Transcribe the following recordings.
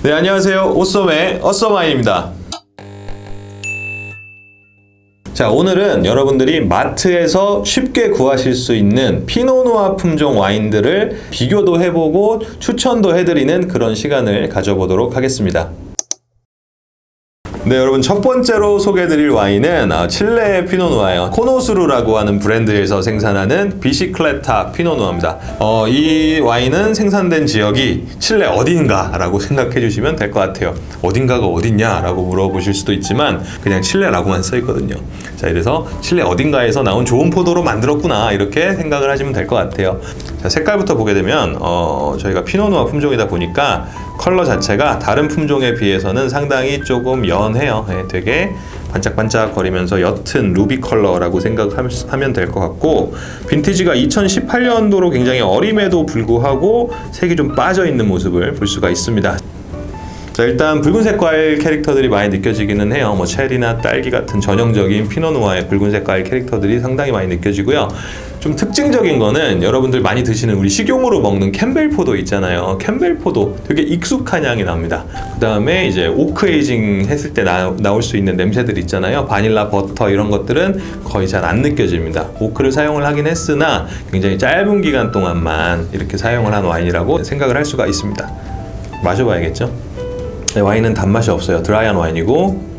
네, 안녕하세요. 오썸의 어썸아이입니다. 자, 오늘은 여러분들이 마트에서 쉽게 구하실 수 있는 피노누아 품종 와인들을 비교도 해보고 추천도 해드리는 그런 시간을 가져보도록 하겠습니다. 네, 여러분, 첫 번째로 소개해드릴 와인은 칠레의 피노누아예요. 코노수루라고 하는 브랜드에서 생산하는 비시클레타 피노누아입니다. 이 와인은 생산된 지역이 칠레 어딘가라고 생각해 주시면 될 것 같아요. 어딘가가 어딨냐라고 물어보실 수도 있지만 그냥 칠레라고만 써 있거든요. 자, 이래서 칠레 어딘가에서 나온 좋은 포도로 만들었구나, 이렇게 생각을 하시면 될 것 같아요. 자, 색깔부터 보게 되면 저희가 피노누아 품종이다 보니까 컬러 자체가 다른 품종에 비해서는 상당히 조금 연해요. 네, 되게 반짝반짝 거리면서 옅은 루비 컬러라고 생각하면 될 것 같고, 빈티지가 2018년도로 굉장히 어림에도 불구하고 색이 좀 빠져있는 모습을 볼 수가 있습니다. 자, 일단 붉은색 과일 캐릭터들이 많이 느껴지기는 해요. 뭐 체리나 딸기 같은 전형적인 피노누아의 붉은색 과일 캐릭터들이 상당히 많이 느껴지고요. 좀 특징적인 거는 여러분들 많이 드시는 우리 식용으로 먹는 캠벨 포도 있잖아요. 캠벨 포도 되게 익숙한 향이 납니다. 그 다음에 이제 오크 에이징 했을 때 나올 수 있는 냄새들 있잖아요. 바닐라, 버터 이런 것들은 거의 잘 안 느껴집니다. 오크를 사용을 하긴 했으나 굉장히 짧은 기간 동안만 이렇게 사용을 한 와인이라고 생각을 할 수가 있습니다. 마셔봐야겠죠? 네, 와인은 단맛이 없어요. 드라이한 와인이고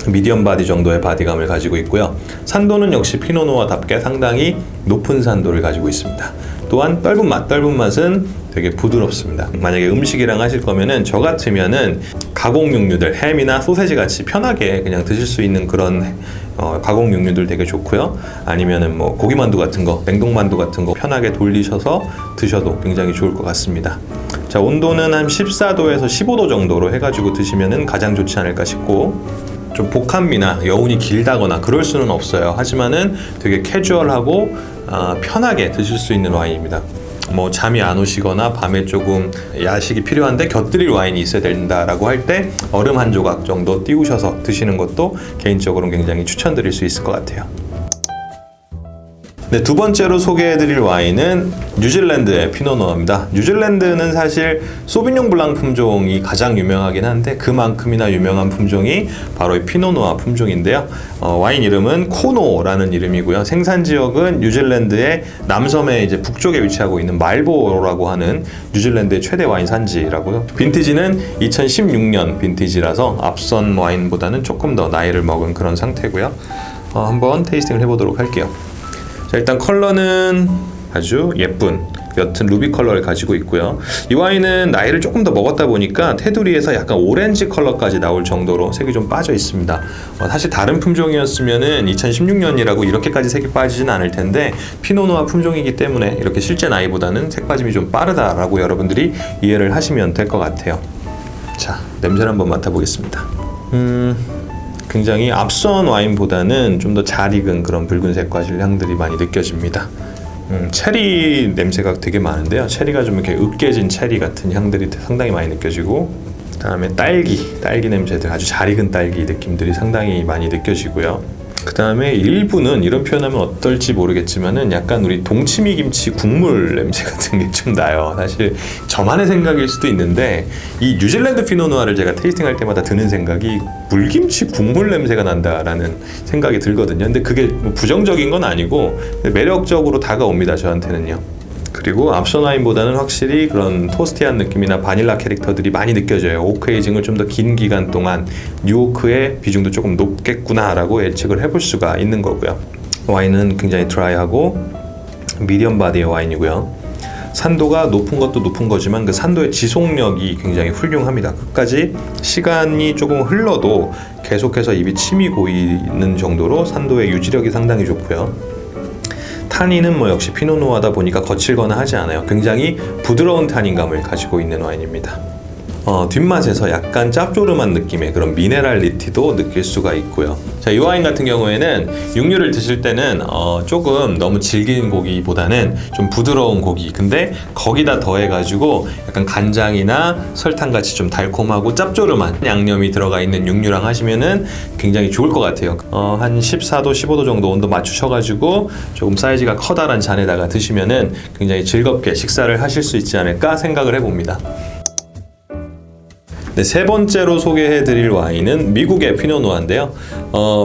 미디엄 바디 정도의 바디감을 가지고 있고요. 산도는 역시 피노누아답게 상당히 높은 산도를 가지고 있습니다. 또한 떫은 맛은 되게 부드럽습니다. 만약에 음식이랑 하실 거면은 저 같으면은 가공 육류들, 햄이나 소세지 같이 편하게 그냥 드실 수 있는 그런 가공 육류들 되게 좋고요. 아니면은 뭐 고기만두 같은 거, 냉동만두 같은 거 편하게 돌리셔서 드셔도 굉장히 좋을 것 같습니다. 자, 온도는 한 14도에서 15도 정도로 해가지고 드시면은 가장 좋지 않을까 싶고, 좀 복합미나 여운이 길다거나 그럴 수는 없어요. 하지만은 되게 캐주얼하고 편하게 드실 수 있는 와인입니다. 뭐 잠이 안 오시거나 밤에 조금 야식이 필요한데 곁들일 와인이 있어야 된다라고 할 때 얼음 한 조각 정도 띄우셔서 드시는 것도 개인적으로는 굉장히 추천드릴 수 있을 것 같아요. 네, 두 번째로 소개해드릴 와인은 뉴질랜드의 피노누아입니다. 뉴질랜드는 사실 소비뇽 블랑 품종이 가장 유명하긴 한데 그만큼이나 유명한 품종이 바로 이 피노누아 품종인데요. 와인 이름은 코노라는 이름이고요. 생산 지역은 뉴질랜드의 남섬의 이제 북쪽에 위치하고 있는 말보로라고 하는 뉴질랜드의 최대 와인 산지라고요. 빈티지는 2016년 빈티지라서 앞선 와인보다는 조금 더 나이를 먹은 그런 상태고요. 한번 테이스팅을 해보도록 할게요. 자, 일단 컬러는 아주 예쁜 옅은 루비 컬러를 가지고 있고요. 이 와인은 나이를 조금 더 먹었다 보니까 테두리에서 약간 오렌지 컬러까지 나올 정도로 색이 좀 빠져 있습니다. 사실 다른 품종이었으면은 2016년이라고 이렇게까지 색이 빠지진 않을 텐데 피노누아 품종이기 때문에 이렇게 실제 나이보다는 색 빠짐이 좀 빠르다라고 여러분들이 이해를 하시면 될 것 같아요. 자, 냄새를 한번 맡아보겠습니다. 굉장히 앞선 와인보다는 좀 더 잘 익은 그런 붉은색 과실 향들이 많이 느껴집니다. 체리 냄새가 되게 많은데요. 체리가 좀 이렇게 으깨진 체리 같은 향들이 상당히 많이 느껴지고, 그다음에 딸기 냄새들, 아주 잘 익은 딸기 느낌들이 상당히 많이 느껴지고요. 그 다음에 일부는 이런 표현하면 어떨지 모르겠지만은 약간 우리 동치미 김치 국물 냄새 같은 게 좀 나요. 사실 저만의 생각일 수도 있는데 이 뉴질랜드 피노누아를 제가 테이스팅할 때마다 드는 생각이 물김치 국물 냄새가 난다라는 생각이 들거든요. 근데 그게 뭐 부정적인 건 아니고 매력적으로 다가옵니다, 저한테는요. 그리고 앞선 와인보다는 확실히 그런 토스티한 느낌이나 바닐라 캐릭터들이 많이 느껴져요. 오크 에이징을 좀 더 긴 기간 동안 뉴오크의 비중도 조금 높겠구나라고 예측을 해볼 수가 있는 거고요. 와인은 굉장히 드라이하고 미디엄 바디의 와인이고요. 산도가 높은 것도 높은 거지만 그 산도의 지속력이 굉장히 훌륭합니다. 끝까지 시간이 조금 흘러도 계속해서 입이 침이 고이는 정도로 산도의 유지력이 상당히 좋고요. 타닌은 뭐 역시 피노누아다 보니까 거칠거나 하지 않아요. 굉장히 부드러운 타닌감을 가지고 있는 와인입니다. 뒷맛에서 약간 짭조름한 느낌의 그런 미네랄리티도 느낄 수가 있고요. 자, 이 와인 같은 경우에는 육류를 드실 때는 조금 너무 질긴 고기보다는 좀 부드러운 고기, 근데 거기다 더해가지고 약간 간장이나 설탕같이 좀 달콤하고 짭조름한 양념이 들어가 있는 육류랑 하시면은 굉장히 좋을 것 같아요. 한 14도, 15도 정도 온도 맞추셔가지고 조금 사이즈가 커다란 잔에다가 드시면은 굉장히 즐겁게 식사를 하실 수 있지 않을까 생각을 해봅니다. 네, 세 번째로 소개해드릴 와인은 미국의 피노누아인데요.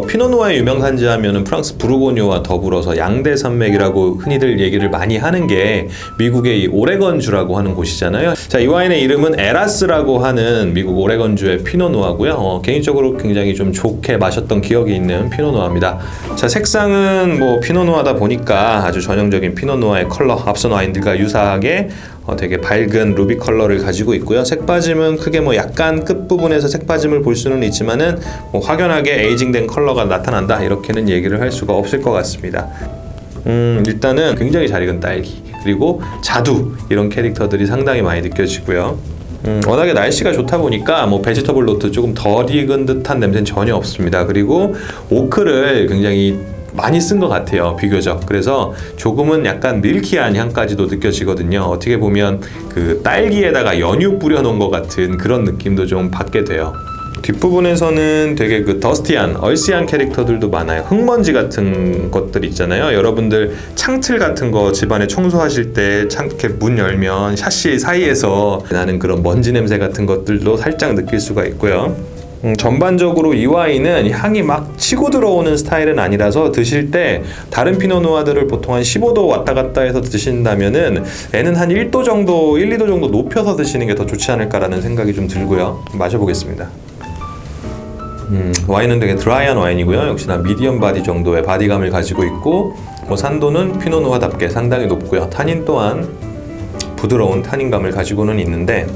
피노누아의 유명산지 하면은 프랑스 부르고뉴와 더불어서 양대 산맥이라고 흔히들 얘기를 많이 하는 게 미국의 이 오레건주라고 하는 곳이잖아요. 자, 이 와인의 이름은 에라스라고 하는 미국 오레건주의 피노누아고요. 개인적으로 굉장히 좀 좋게 마셨던 기억이 있는 피노누아입니다. 자, 색상은 뭐 피노누아다 보니까 아주 전형적인 피노누아의 컬러, 앞선 와인들과 유사하게 되게 밝은 루비 컬러를 가지고 있고요. 색빠짐은 크게 뭐 약간 끝부분에서 색빠짐을 볼 수는 있지만은 뭐 확연하게 에이징된 컬러가 나타난다 이렇게는 얘기를 할 수가 없을 것 같습니다. 일단은 굉장히 잘 익은 딸기 그리고 자두 이런 캐릭터들이 상당히 많이 느껴지고요. 워낙에 날씨가 좋다 보니까 뭐 베지터블 노트 조금 덜 익은 듯한 냄새는 전혀 없습니다. 그리고 오크를 굉장히 많이 쓴 것 같아요, 비교적. 그래서 조금은 약간 밀키한 향까지도 느껴지거든요. 어떻게 보면 그 딸기에다가 연유 뿌려놓은 것 같은 그런 느낌도 좀 받게 돼요. 뒷부분에서는 되게 그 더스티한, 얼씨한 캐릭터들도 많아요. 흙먼지 같은 것들 있잖아요. 여러분들 창틀 같은 거 집안에 청소하실 때 이렇게 문 열면 샤시 사이에서 나는 그런 먼지 냄새 같은 것들도 살짝 느낄 수가 있고요. 전반적으로 이 와인은 향이 막 치고 들어오는 스타일은 아니라서 드실 때 다른 피노누아들을 보통 한 15도 왔다 갔다 해서 드신다면은 얘는 한 1도 정도, 1, 2도 정도 높여서 드시는 게 더 좋지 않을까라는 생각이 좀 들고요. 마셔보겠습니다. 와인은 되게 드라이한 와인이고요. 역시나 미디엄 바디 정도의 바디감을 가지고 있고 뭐 산도는 피노누아답게 상당히 높고요. 타닌 또한 부드러운 타닌감을 가지고는 있는데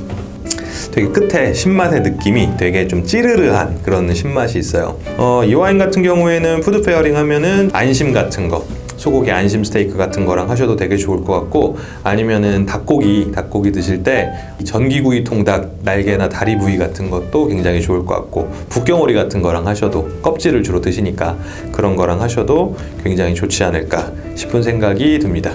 되게 끝에 신맛의 느낌이 되게 좀 찌르르한 그런 신맛이 있어요. 이 와인 같은 경우에는 푸드 페어링 하면은 안심 같은 거, 소고기 안심 스테이크 같은 거랑 하셔도 되게 좋을 것 같고, 아니면은 닭고기 드실 때 전기구이 통닭 날개나 다리 부위 같은 것도 굉장히 좋을 것 같고, 북경오리 같은 거랑 하셔도, 껍질을 주로 드시니까 그런 거랑 하셔도 굉장히 좋지 않을까 싶은 생각이 듭니다.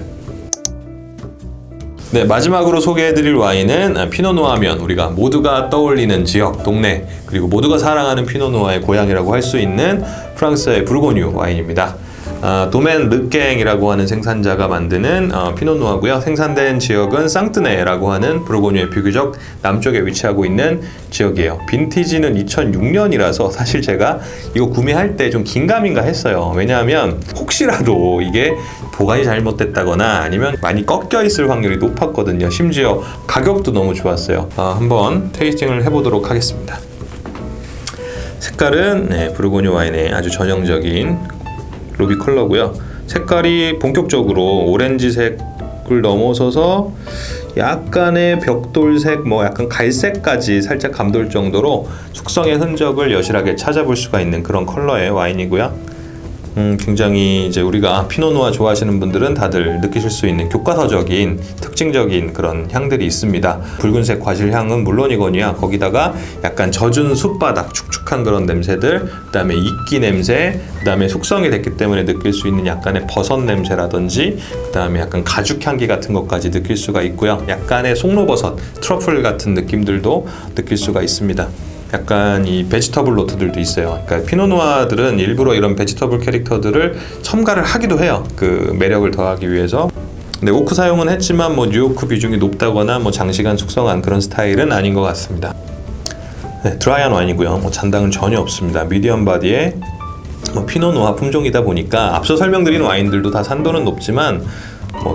네, 마지막으로 소개해드릴 와인은 피노누아면 우리가 모두가 떠올리는 지역, 동네, 그리고 모두가 사랑하는 피노누아의 고향이라고 할 수 있는 프랑스의 부르고뉴 와인입니다. 도멘 르깽이라고 하는 생산자가 만드는 피노누아고요. 생산된 지역은 상트네라고 하는 부르고뉴의 비교적 남쪽에 위치하고 있는 지역이에요. 빈티지는 2006년이라서 사실 제가 이거 구매할 때 좀 긴가민가 했어요. 왜냐하면 혹시라도 이게 보관이 잘못됐다거나 아니면 많이 꺾여 있을 확률이 높았거든요. 심지어 가격도 너무 좋았어요. 한번 테이스팅을 해보도록 하겠습니다. 색깔은 부르고뉴 와인의 아주 전형적인 루비 컬러고요. 색깔이 본격적으로 오렌지색을 넘어서서 약간의 벽돌색, 뭐 약간 갈색까지 살짝 감돌 정도로 숙성의 흔적을 여실하게 찾아볼 수가 있는 그런 컬러의 와인이고요. 굉장히 이제 우리가 피노누아 좋아하시는 분들은 다들 느끼실 수 있는 교과서적인 특징적인 그런 향들이 있습니다. 붉은색 과실향은 물론이거니와 거기다가 약간 젖은 숯바닥, 축축한 그런 냄새들, 그 다음에 이끼 냄새, 그 다음에 숙성이 됐기 때문에 느낄 수 있는 약간의 버섯 냄새라든지, 그 다음에 약간 가죽 향기 같은 것까지 느낄 수가 있고요. 약간의 송로버섯, 트러플 같은 느낌들도 느낄 수가 있습니다. 약간 이 베지터블 노트들도 있어요. 그러니까 피노누아들은 일부러 이런 베지터블 캐릭터들을 첨가를 하기도 해요. 그 매력을 더하기 위해서. 근데 오크 사용은 했지만 뭐 뉴오크 비중이 높다거나 뭐 장시간 숙성한 그런 스타일은 아닌 것 같습니다. 네, 드라이한 와인이고요. 뭐 잔당은 전혀 없습니다. 미디엄 바디의 피노누아 품종이다 보니까 앞서 설명드린 와인들도 다 산도는 높지만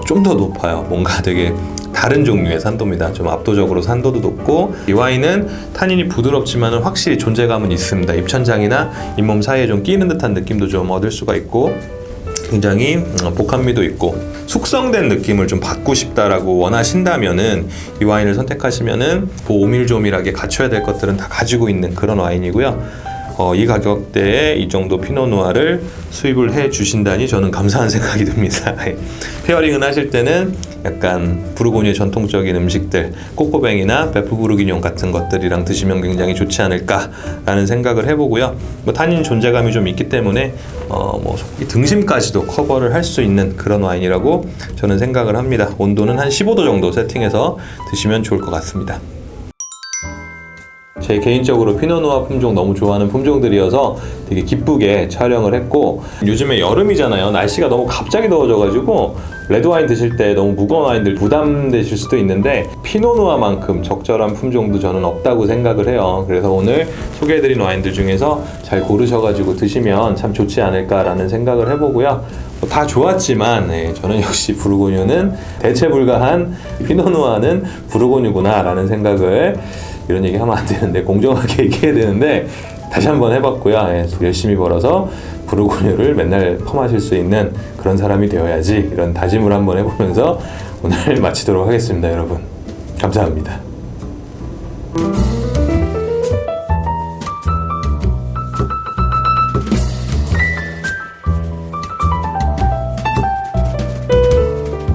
좀 더 높아요. 뭔가 되게 다른 종류의 산도입니다. 좀 압도적으로 산도도 높고, 이 와인은 타닌이 부드럽지만 확실히 존재감은 있습니다. 입천장이나 잇몸 사이에 좀 끼는 듯한 느낌도 좀 얻을 수가 있고, 굉장히 복합미도 있고, 숙성된 느낌을 좀 받고 싶다라고 원하신다면은 이 와인을 선택하시면은 오밀조밀하게 갖춰야 될 것들은 다 가지고 있는 그런 와인이고요. 이 가격대에 이 정도 피노누아를 수입을 해 주신다니 저는 감사한 생각이 듭니다. 페어링은 하실 때는 약간 부르고뉴의 전통적인 음식들, 꼬꼬뱅이나 베프부르기뇽 같은 것들이랑 드시면 굉장히 좋지 않을까라는 생각을 해보고요. 타닌 존재감이 좀 있기 때문에 등심까지도 커버를 할 수 있는 그런 와인이라고 저는 생각을 합니다. 온도는 한 15도 정도 세팅해서 드시면 좋을 것 같습니다. 제 개인적으로 피노누아 품종 너무 좋아하는 품종들이어서 되게 기쁘게 촬영을 했고, 요즘에 여름이잖아요. 날씨가 너무 갑자기 더워져가지고 레드와인 드실 때 너무 무거운 와인들 부담되실 수도 있는데 피노누아만큼 적절한 품종도 저는 없다고 생각을 해요. 그래서 오늘 소개해드린 와인들 중에서 잘 고르셔가지고 드시면 참 좋지 않을까라는 생각을 해보고요. 다 좋았지만 저는 역시 부르고뉴는 대체 불가한, 피노누아는 부르고뉴구나 라는 생각을, 이런 얘기 하면 안 되는데 공정하게 얘기해야 되는데 다시 한번 해봤고요. 열심히 벌어서 부르고뉴를 맨날 퍼마실 수 있는 그런 사람이 되어야지, 이런 다짐을 한번 해보면서 오늘 마치도록 하겠습니다. 여러분 감사합니다.